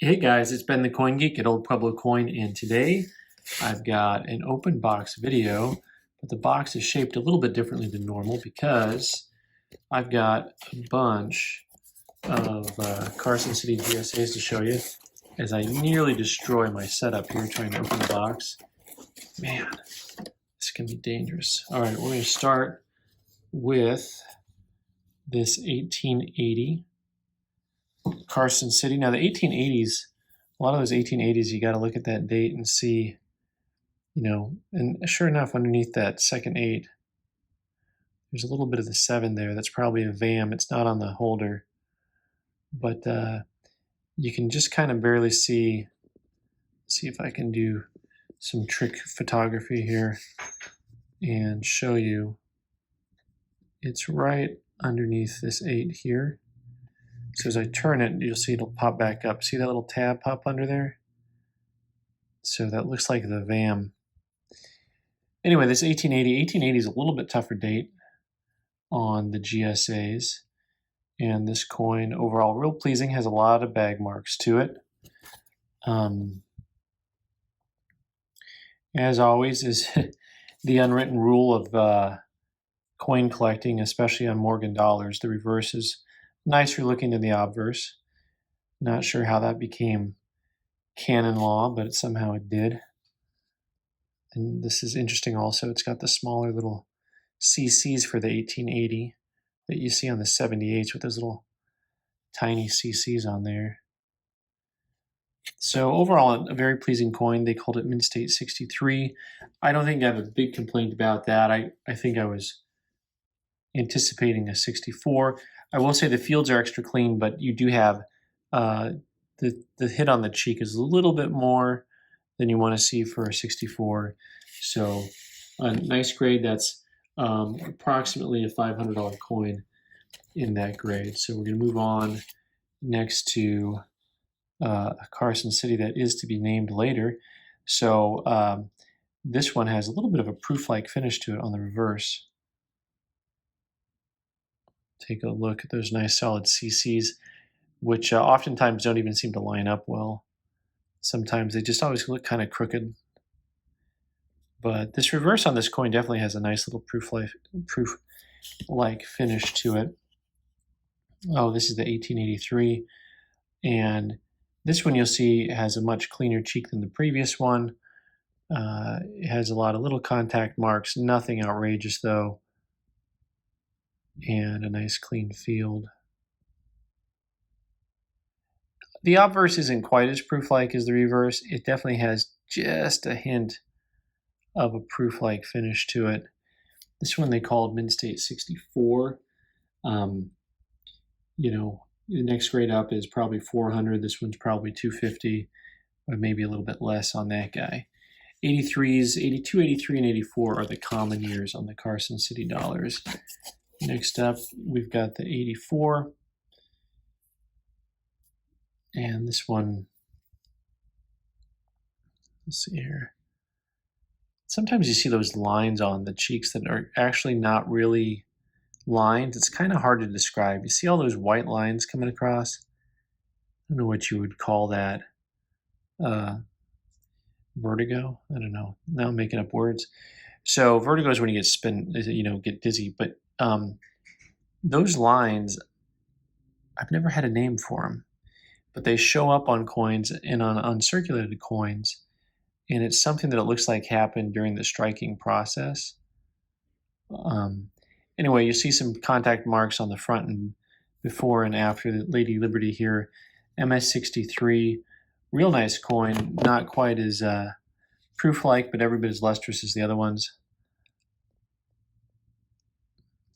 Hey guys, it's Ben the Coin Geek at Old Pueblo Coin, and today I've got an open box video, but the box is shaped a little bit differently than normal because I've got a bunch of Carson City GSAs to show you as I nearly destroy my setup here trying to open the box. Man, this can be dangerous. All right, we're going to start with this 1880 Carson City. Now the 1880s, a lot of those 1880s, you got to look at that date and see, and sure enough, underneath that second 8, there's a little bit of the 7 there. That's probably a VAM. It's not on the holder, but you can just kind of barely see if I can do some trick photography here and show you. It's right underneath this 8 here. So as I turn it, you'll see it'll pop back up. See that little tab pop under there? So that looks like the VAM. Anyway, this 1880 is a little bit tougher date on the GSAs. And this coin, overall, real pleasing, has a lot of bag marks to it. As always, is the unwritten rule of coin collecting, especially on Morgan Dollars. The reverse is nicer looking than the obverse. Not sure how that became canon law, but somehow it did. And this is interesting also. It's got the smaller little CCs for the 1880 that you see on the 78s with those little tiny CCs on there. So overall, a very pleasing coin. They called it Mint State 63. I don't think I have a big complaint about that. I think I was anticipating a 64. I will say the fields are extra clean, but you do have the hit on the cheek is a little bit more than you want to see for a 64. So a nice grade. That's approximately a $500 coin in that grade. So we're going to move on next to a Carson City that is to be named later. So this one has a little bit of a proof-like finish to it on the reverse. Take a look at those nice solid CCs, which oftentimes don't even seem to line up well. Sometimes they just always look kind of crooked. But this reverse on this coin definitely has a nice little proof-like finish to it. Oh, this is the 1883. And this one you'll see has a much cleaner cheek than the previous one. It has a lot of little contact marks, nothing outrageous though. And a nice clean field. The obverse isn't quite as proof-like as the reverse. It definitely has just a hint of a proof-like finish to it. This one they called Mint State 64. The next grade up is probably 400. This one's probably 250, or maybe a little bit less on that guy. 83s, 82, 83, and 84 are the common years on the Carson City dollars. Next up, we've got the 84. And this one, let's see here. Sometimes you see those lines on the cheeks that are actually not really lines. It's kind of hard to describe. You see all those white lines coming across? I don't know what you would call that. Vertigo? I don't know. Now I'm making up words. So vertigo is when you get dizzy. But those lines, I've never had a name for them, but they show up on coins and on uncirculated coins, and it's something that it looks like happened during the striking process. Anyway, you see some contact marks on the front and before and after the Lady Liberty here. MS63, real nice coin, not quite as proof-like, but every bit as lustrous as the other ones.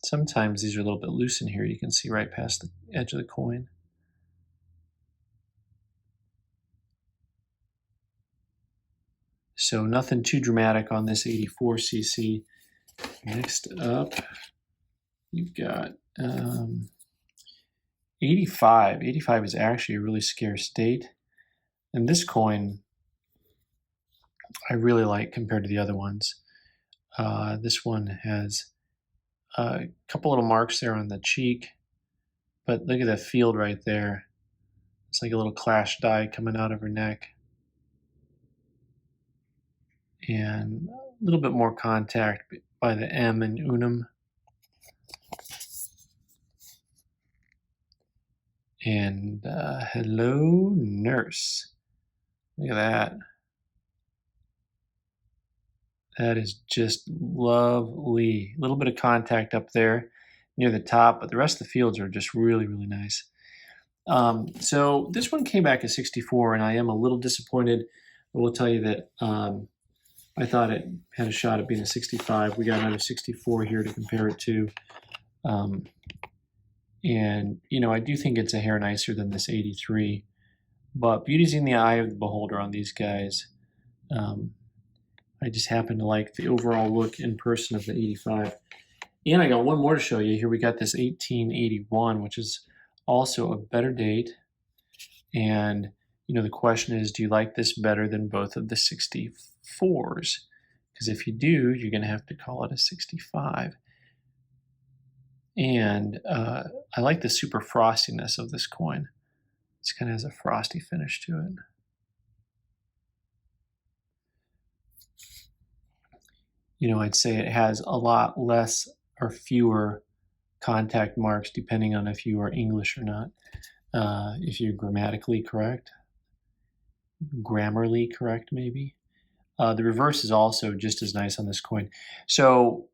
Sometimes these are a little bit loose in here. You can see right past the edge of the coin. So nothing too dramatic on this 84cc. Next up, you've got 85. 85 is actually a really scarce date. And this coin I really like compared to the other ones. This one has a couple little marks there on the cheek, but look at that field right there. It's like a little clash die coming out of her neck. And a little bit more contact by the M in unum. And hello, nurse. Look at that. That is just lovely. A little bit of contact up there near the top, but the rest of the fields are just really, really nice. So this one came back at 64, and I am a little disappointed. I will tell you that I thought it had a shot at being a 65. We got another 64 here to compare it to. And, you know, I do think it's a hair nicer than this 83. But beauty's in the eye of the beholder on these guys. I just happen to like the overall look in person of the 85. And I got one more to show you. Here we got this 1881, which is also a better date. And, you know, the question is, do you like this better than both of the 64s? Because if you do, you're going to have to call it a 65. And I like the super frostiness of this coin. It kind of has a frosty finish to it. You know, I'd say it has a lot less or fewer contact marks depending on if you are English or not. If you're grammatically correct, grammarly correct maybe. The reverse is also just as nice on this coin. So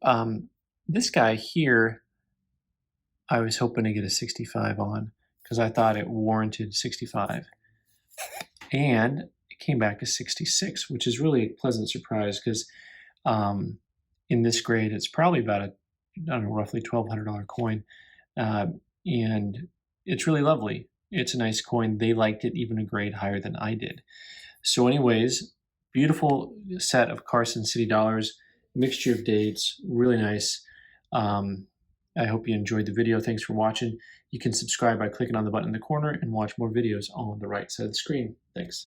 this guy here, I was hoping to get a 65 on because I thought it warranted 65. And it came back as 66, which is really a pleasant surprise because in this grade, it's probably about a, I don't know, roughly $1,200 coin. And it's really lovely. It's a nice coin. They liked it even a grade higher than I did. So anyways, beautiful set of Carson City Dollars, mixture of dates, really nice. I hope you enjoyed the video. Thanks for watching. You can subscribe by clicking on the button in the corner and watch more videos on the right side of the screen. Thanks.